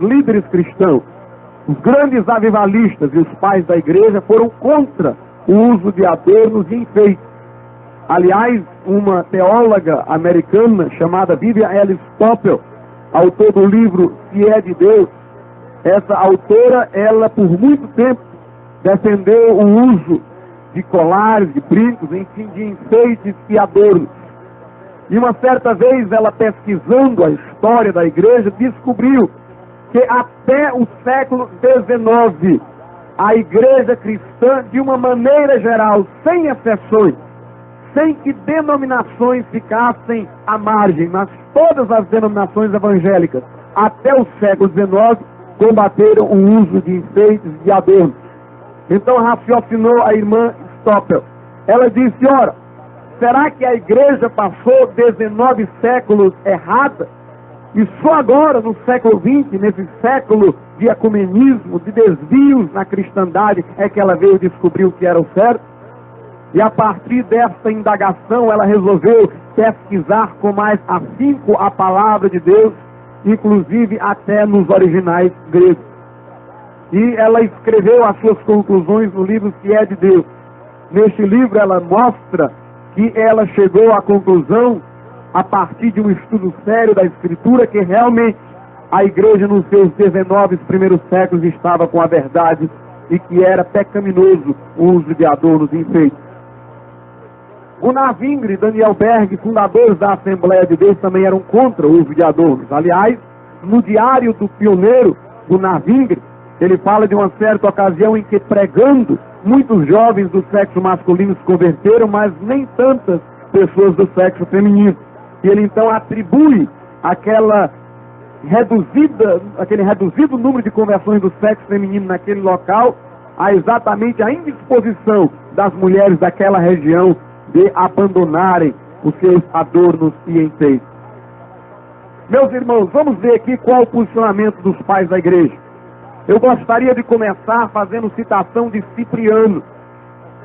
líderes cristãos, os grandes avivalistas e os pais da igreja foram contra o uso de adornos e enfeites. Aliás, uma teóloga americana chamada Vivian Ellis Stoppel, autor do livro Se é de Deus, essa autora, ela por muito tempo defendeu o uso de colares, de brincos, enfim, de enfeites e adornos. E uma certa vez ela, pesquisando a história da igreja, descobriu que até o século XIX, a igreja cristã, de uma maneira geral, sem exceções, sem que denominações ficassem à margem, mas todas as denominações evangélicas, até o século XIX, combateram o uso de enfeites e adornos. Então raciocinou a irmã Stoppel. Ela disse, ora, será que a igreja passou 19 séculos errada? E só agora, no século XX, nesse século de ecumenismo, de desvios na cristandade, é que ela veio descobrir o que era o certo? E a partir dessa indagação, ela resolveu pesquisar com mais afinco a palavra de Deus, inclusive até nos originais gregos. E ela escreveu as suas conclusões no livro Se é de Deus. Neste livro ela mostra que ela chegou à conclusão, a partir de um estudo sério da Escritura, que realmente a igreja nos seus 19 primeiros séculos estava com a verdade e que era pecaminoso o uso de adornos e enfeites. Gunnar Wingre e Daniel Berg, fundadores da Assembleia de Deus, também eram contra o uso de adornos. Aliás, no diário do pioneiro Gunnar Wingre, ele fala de uma certa ocasião em que, pregando, muitos jovens do sexo masculino se converteram, mas nem tantas pessoas do sexo feminino. E ele então atribui aquele reduzido número de conversões do sexo feminino naquele local a exatamente a indisposição das mulheres daquela região de abandonarem os seus adornos e enfeites. Meus irmãos, vamos ver aqui qual o posicionamento dos pais da igreja. Eu gostaria de começar fazendo citação de Cipriano.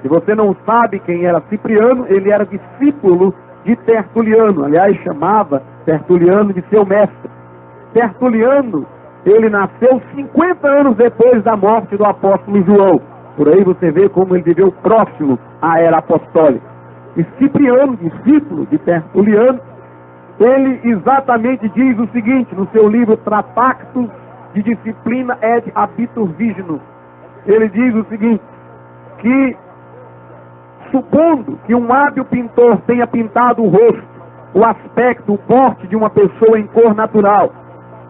Se você não sabe quem era Cipriano, ele era discípulo de Tertuliano. Aliás, chamava Tertuliano de seu mestre. Tertuliano, ele nasceu 50 anos depois da morte do apóstolo João. Por aí você vê como ele viveu próximo à era apostólica. E Cipriano, discípulo de Tertuliano, ele exatamente diz o seguinte, no seu livro Tractatus de Disciplina et Habitur Viginum. Ele diz o seguinte, que supondo que um hábil pintor tenha pintado o rosto, o aspecto, o porte de uma pessoa em cor natural,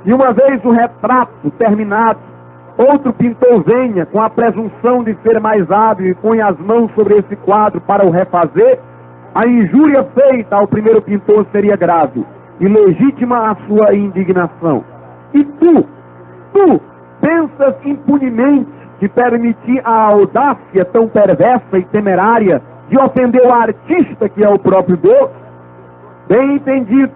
e uma vez o retrato terminado, outro pintor venha com a presunção de ser mais hábil e põe as mãos sobre esse quadro para o refazer, a injúria feita ao primeiro pintor seria grave e legítima a sua indignação. E tu pensas impunemente de permitir a audácia tão perversa e temerária de ofender o artista que é o próprio Deus? Bem entendido,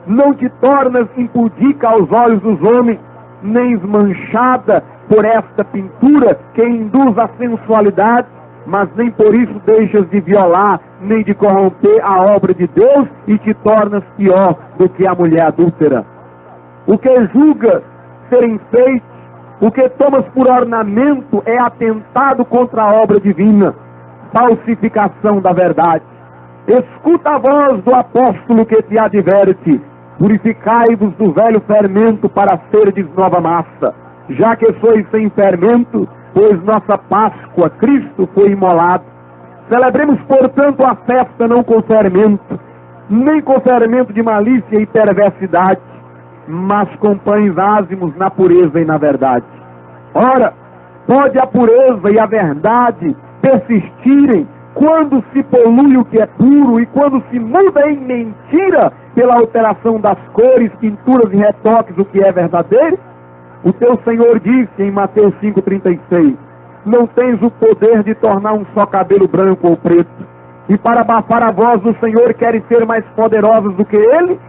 não te tornas impudica aos olhos dos homens, nem esmanchada por esta pintura que induz a sensualidade, mas nem por isso deixas de violar, nem de corromper a obra de Deus e te tornas pior do que a mulher adúltera. O que julgas ser enfeite, o que tomas por ornamento é atentado contra a obra divina, falsificação da verdade. Escuta a voz do apóstolo que te adverte, purificai-vos do velho fermento para serdes nova massa, já que sois sem fermento, pois nossa Páscoa, Cristo, foi imolado. Celebremos, portanto, a festa não com fermento, nem com fermento de malícia e perversidade, mas com pães ázimos na pureza e na verdade. Ora, pode a pureza e a verdade persistirem quando se polui o que é puro e quando se muda em mentira pela alteração das cores, pinturas e retoques o que é verdadeiro? O teu Senhor disse em Mateus 5,36, não tens o poder de tornar um só cabelo branco ou preto, e para abafar a voz do Senhor queres ser mais poderosos do que Ele?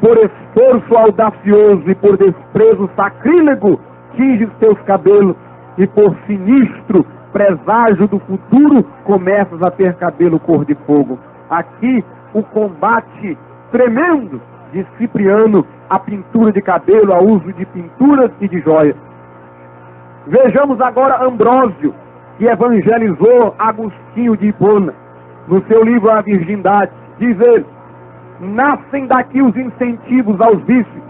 Por esforço audacioso e por desprezo sacrílego, tinges teus cabelos, e por sinistro presságio do futuro, começas a ter cabelo cor de fogo. Aqui, o combate tremendo de Cipriano a pintura de cabelo, a uso de pinturas e de joias. Vejamos agora Ambrósio, que evangelizou Agostinho de Hipona. No seu livro A Virgindade, diz ele: nascem daqui os incentivos aos vícios,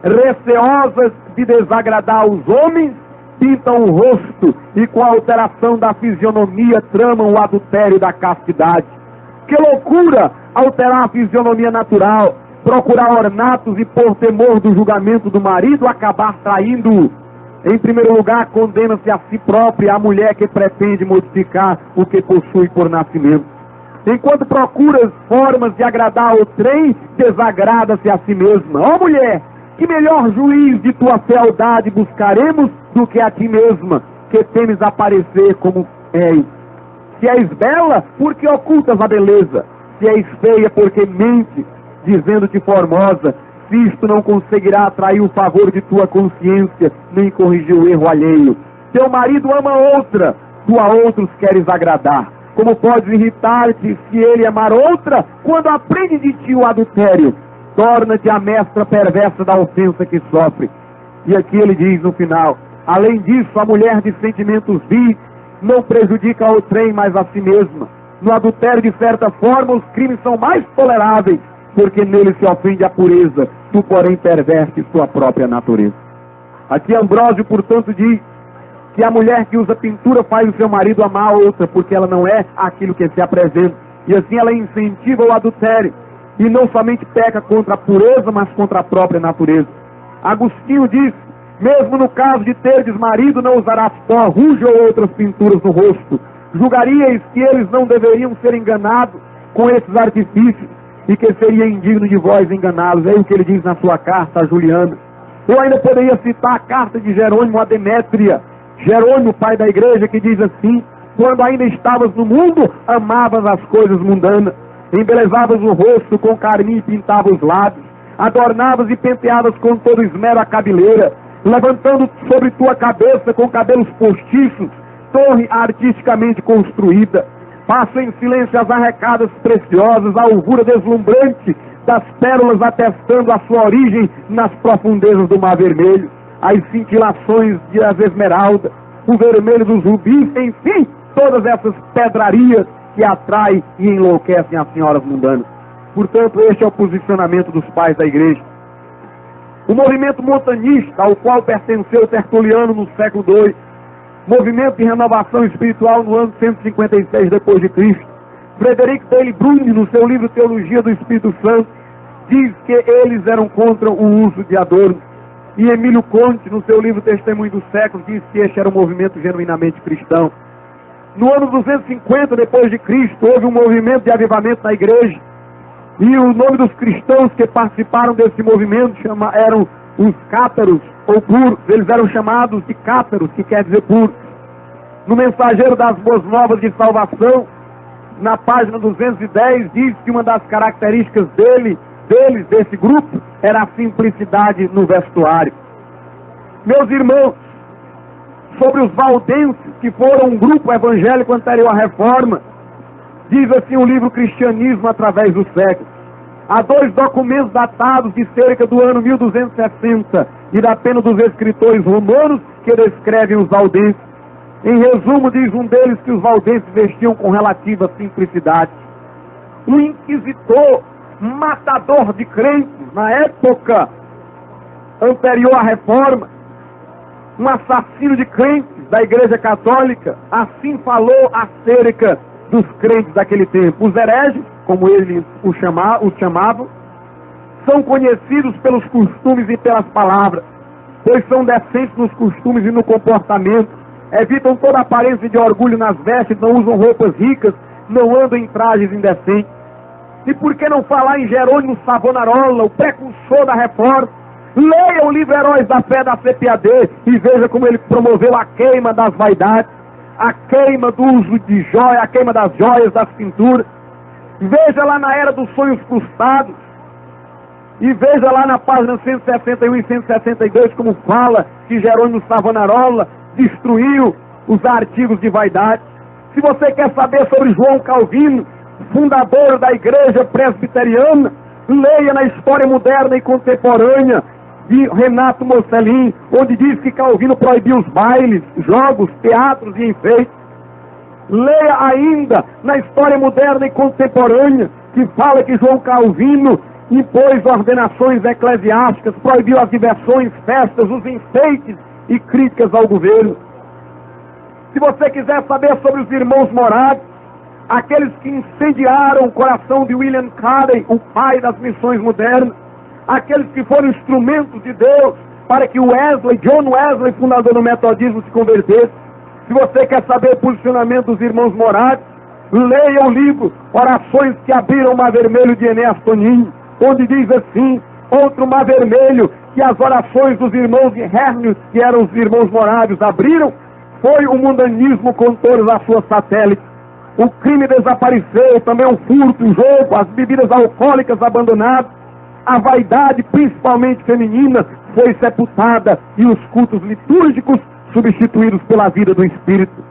receosas de desagradar os homens, pintam o rosto e com a alteração da fisionomia tramam o adultério da castidade. Que loucura alterar a fisionomia natural, procurar ornatos e por temor do julgamento do marido acabar traindo-o. Em primeiro lugar, condena-se a si própria a mulher que pretende modificar o que possui por nascimento. Enquanto procuras formas de agradar ao trem, desagrada-se a si mesma. Ó mulher, que melhor juiz de tua fealdade buscaremos do que a ti mesma, que temes aparecer como és. Se és bela, porque ocultas a beleza. Se és feia, porque mentes, dizendo-te formosa. Se isto não conseguirá atrair o favor de tua consciência, nem corrigir o erro alheio. Teu marido ama outra, tu a outros queres agradar. Como podes irritar-te se ele amar outra, quando aprende de ti o adultério? Torna-te a mestra perversa da ofensa que sofre. E aqui ele diz no final: além disso, a mulher de sentimentos vis não prejudica ao trem, mas a si mesma. No adultério, de certa forma, os crimes são mais toleráveis, porque nele se ofende a pureza, tu, porém, pervertes sua própria natureza. Aqui Ambrósio, portanto, diz que a mulher que usa pintura faz o seu marido amar a outra, porque ela não é aquilo que se apresenta. E assim ela incentiva o adultério. E não somente peca contra a pureza, mas contra a própria natureza. Agostinho diz: mesmo no caso de terdes marido, não usarás pó, ruge ou outras pinturas no rosto. Julgaríeis que eles não deveriam ser enganados com esses artifícios, e que seria indigno de vós enganá-los. É o que ele diz na sua carta a Juliana. Eu ainda poderia citar a carta de Jerônimo a Demétria. Jerônimo, pai da igreja, que diz assim: quando ainda estavas no mundo, amavas as coisas mundanas, embelezavas o rosto com carmim e pintavas os lábios, adornavas e penteavas com todo esmero a cabeleira, levantando sobre tua cabeça com cabelos postiços, torre artisticamente construída. Passa em silêncio as arrecadas preciosas, a alvura deslumbrante das pérolas atestando a sua origem nas profundezas do Mar Vermelho, as cintilações das esmeraldas, o vermelho dos rubis, enfim, todas essas pedrarias que atraem e enlouquecem as senhoras mundanas. Portanto, este é o posicionamento dos pais da igreja. O movimento montanista, ao qual pertenceu Tertuliano no século II, movimento de renovação espiritual no ano 156 depois de Cristo. Frederic Daily Brunner, no seu livro Teologia do Espírito Santo, diz que eles eram contra o uso de adornos. E Emílio Conte, no seu livro Testemunho dos Séculos, diz que este era um movimento genuinamente cristão. No ano 250 depois de Cristo, houve um movimento de avivamento na igreja. E o nome dos cristãos que participaram desse movimento eram os cátaros, ou puros. Eles eram chamados de cátaros, que quer dizer puros. No Mensageiro das Boas Novas de Salvação, na página 210, diz que uma das características desse grupo, era a simplicidade no vestuário. Meus irmãos, sobre os valdenses, que foram um grupo evangélico anterior à Reforma, diz assim o livro Cristianismo através dos séculos. Há 2 documentos datados de cerca do ano 1260 e da pena dos escritores romanos que descrevem os valdenses. Em resumo, diz um deles que os valdenses vestiam com relativa simplicidade. Um inquisitor, matador de crentes na época anterior à Reforma, um assassino de crentes da Igreja Católica, assim falou acerca dos crentes daquele tempo. Os hereges, como eles os chamavam, são conhecidos pelos costumes e pelas palavras, pois são decentes nos costumes e no comportamento, evitam toda aparência de orgulho nas vestes, não usam roupas ricas, não andam em trajes indecentes. E por que não falar em Jerônimo Savonarola, o precursor da Reforma? Leia o livro Heróis da Fé da CPAD e veja como ele promoveu a queima das vaidades, a queima do uso de joia, a queima das joias, das pinturas. Veja lá na Era dos Sonhos Frustrados e veja lá na página 161 e 162 como fala que Jerônimo Savonarola destruiu os artigos de vaidade. Se você quer saber sobre João Calvino, fundador da igreja presbiteriana, Leia na História Moderna e Contemporânea de Renato Mocelin, onde diz que Calvino proibiu os bailes, jogos, teatros e enfeites. Leia ainda na História Moderna e Contemporânea, que fala que João Calvino impôs ordenações eclesiásticas, proibiu as diversões, festas, os enfeites e críticas ao governo. Se você quiser saber sobre os irmãos Moraes, aqueles que incendiaram o coração de William Carey, o pai das missões modernas, aqueles que foram instrumentos de Deus para que John Wesley, fundador do metodismo, se convertesse. Se você quer saber o posicionamento dos irmãos Moraes, leia o livro Orações que Abriram o Mar Vermelho, de Enéas Toninho, onde diz assim: outro mar vermelho que as orações dos irmãos de Hermes, que eram os irmãos morávios, abriram, foi o mundanismo com todas as suas satélites. O crime desapareceu, também o furto, o jogo, as bebidas alcoólicas abandonadas, a vaidade, principalmente feminina, foi sepultada e os cultos litúrgicos substituídos pela vida do Espírito.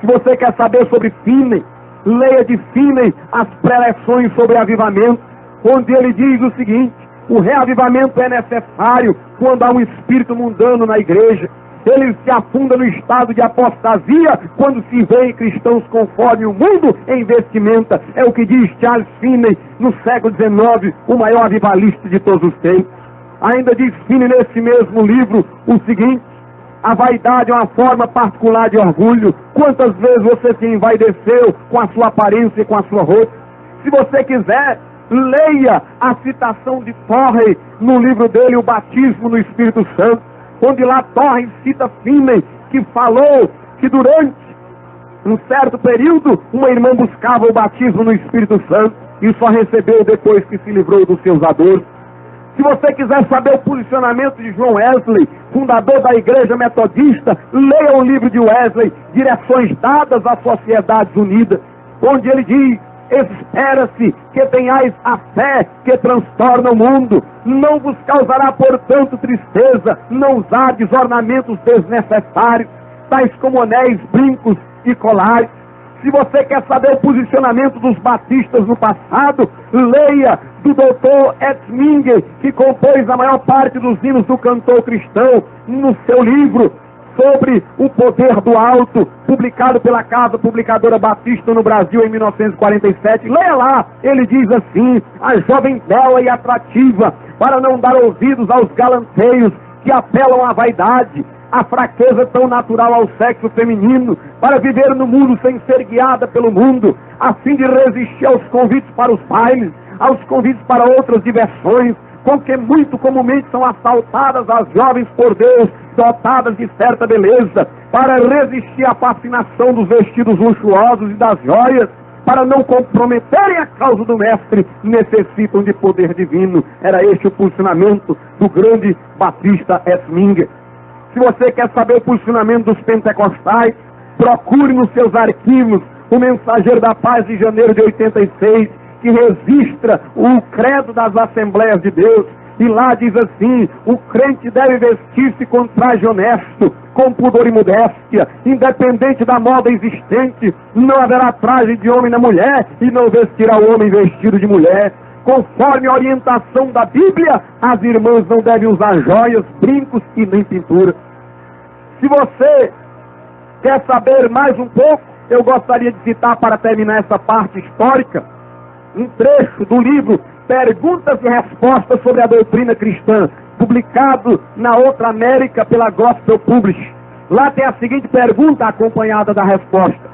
Se você quer saber sobre Finney, leia de Finney as preleções sobre avivamento, onde ele diz o seguinte: o reavivamento é necessário quando há um espírito mundano na igreja. Ele se afunda no estado de apostasia quando se vê cristãos conforme o mundo em vestimenta. É o que diz Charles Finney, no século XIX, o maior avivalista de todos os tempos. Ainda diz Finney nesse mesmo livro o seguinte: a vaidade é uma forma particular de orgulho. Quantas vezes você se envaideceu com a sua aparência e com a sua roupa? Se você quiser, leia a citação de Torrey no livro dele, O Batismo no Espírito Santo, onde lá Torrey cita Finney, que falou que durante um certo período uma irmã buscava o batismo no Espírito Santo e só recebeu depois que se livrou dos seus adoros. Se você quiser saber o posicionamento de John Wesley, fundador da Igreja Metodista, leia o livro de Wesley, Direções Dadas às Sociedades Unidas, onde ele diz: espera-se que tenhais a fé que transtorna o mundo. Não vos causará, portanto, tristeza, não usardes ornamentos desnecessários, tais como anéis, brincos e colares. Se você quer saber o posicionamento dos batistas no passado, leia do Dr. Etzminger, que compôs a maior parte dos hinos do cantor cristão, no seu livro sobre o poder do alto, publicado pela Casa Publicadora Batista no Brasil em 1947. Leia lá, ele diz assim: a jovem bela e atrativa, para não dar ouvidos aos galanteios que apelam à vaidade, a fraqueza tão natural ao sexo feminino, para viver no mundo sem ser guiada pelo mundo, a fim de resistir aos convites para os bailes, aos convites para outras diversões, com que muito comumente são assaltadas as jovens por Deus, dotadas de certa beleza, para resistir à fascinação dos vestidos luxuosos e das joias, para não comprometerem a causa do mestre, necessitam de poder divino. Era este o posicionamento do grande batista Etzminger. Se você quer saber o posicionamento dos pentecostais, procure nos seus arquivos o Mensageiro da Paz de janeiro de 86, que registra o credo das Assembleias de Deus, e lá diz assim: o crente deve vestir-se com traje honesto, com pudor e modéstia, independente da moda existente. Não haverá traje de homem na mulher, e não vestirá o homem vestido de mulher. Conforme a orientação da Bíblia, as irmãs não devem usar joias, brincos e nem pintura. Se você quer saber mais um pouco, eu gostaria de citar, para terminar essa parte histórica, um trecho do livro Perguntas e Respostas sobre a Doutrina Cristã, publicado na Outra América pela Gospel Publishing. Lá tem a seguinte pergunta acompanhada da resposta: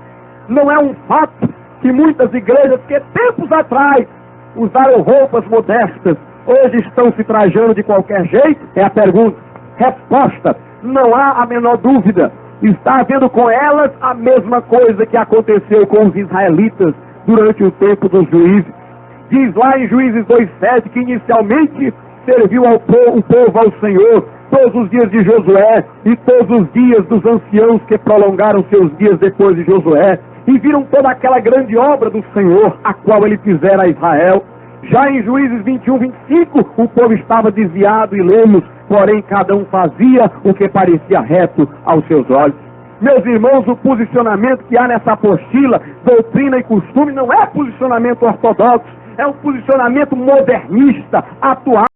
não é um fato que muitas igrejas que tempos atrás usaram roupas modestas, hoje estão se trajando de qualquer jeito? É a pergunta. Resposta: não há a menor dúvida. Está havendo com elas a mesma coisa que aconteceu com os israelitas durante o tempo dos juízes. Diz lá em Juízes 2:7 que inicialmente serviu o povo ao Senhor todos os dias de Josué e todos os dias dos anciãos que prolongaram seus dias depois de Josué, e viram toda aquela grande obra do Senhor, a qual ele fizera a Israel. Já em Juízes 21:25, o povo estava desviado e lemos, porém cada um fazia o que parecia reto aos seus olhos. Meus irmãos, o posicionamento que há nessa apostila, Doutrina e Costume, não é posicionamento ortodoxo, é um posicionamento modernista, atual.